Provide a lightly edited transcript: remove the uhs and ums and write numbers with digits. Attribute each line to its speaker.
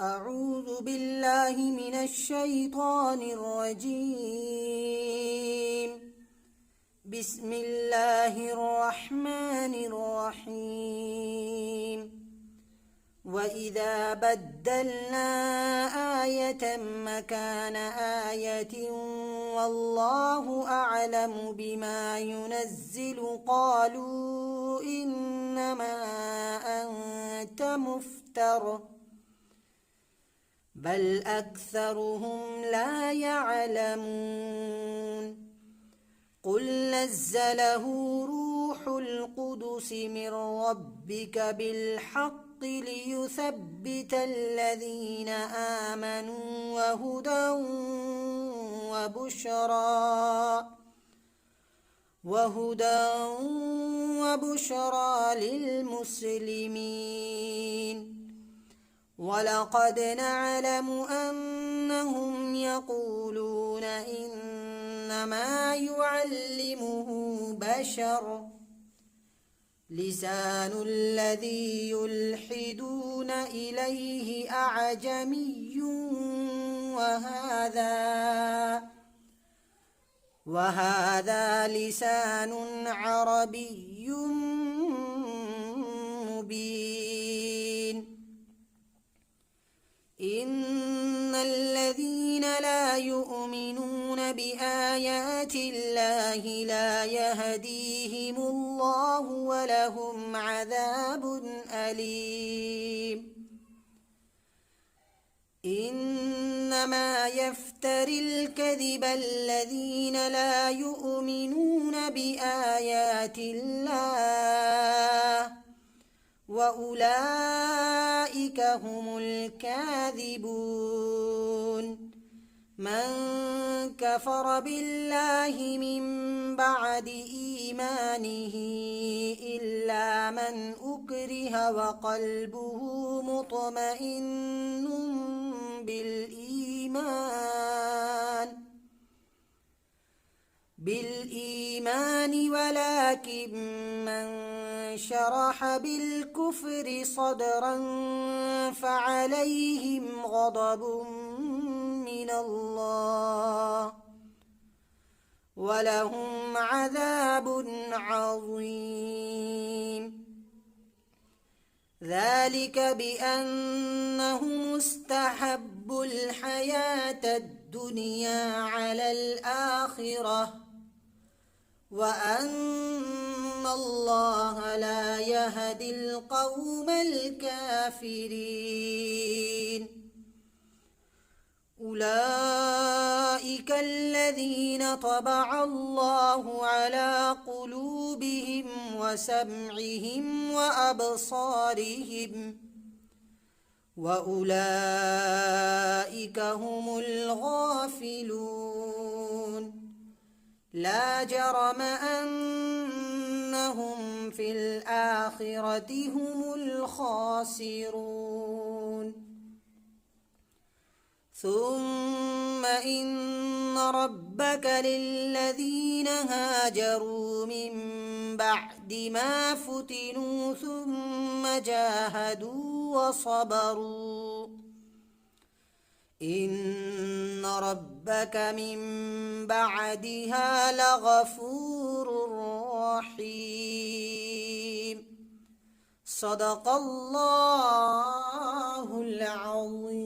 Speaker 1: أعوذ بالله من الشيطان الرجيم. بسم الله الرحمن الرحيم. وإذا بدلنا آية مكان آية والله أعلم بما ينزل قالوا إنما أنت مفتر بل أكثرهم لا يعلمون. قل نزله روح القدس من ربك بالحق ليثبت الذين آمنوا وهدى وبشرى للمسلمين. ولقد نعلم أنهم يقولون إنما يعلمه بشر لسان الذي يلحدون إليه أعجمي وهذا لسان عربي مبين. إن الذين لا يؤمنون بآيات الله لا يهديهم الله ولهم عذاب أليم. إنما يفتري الكذب الذين لا يؤمنون بآيات الله وأولئك هم الكاذبون. من كفر بالله من بعد إيمانه إلا من أكره وقلبه مطمئن بالإيمان ولكن من شرح بالكفر صدرا فعليهم غضب من الله ولهم عذاب عظيم. ذلك بأنهم استحبوا الحياة الدنيا على الآخرة وأن الله لا يهدي القوم الكافرين. أولئك الذين طبع الله على قلوبهم وسمعهم وأبصارهم وأولئك هم الغافلون. لا جرم أنهم في الآخرة هم الخاسرون. ثم إن ربك للذين هاجروا من بعد ما فتنوا ثم جاهدوا وصبروا إن ربك من بعدها لغفور رحيم. صدق الله العظيم.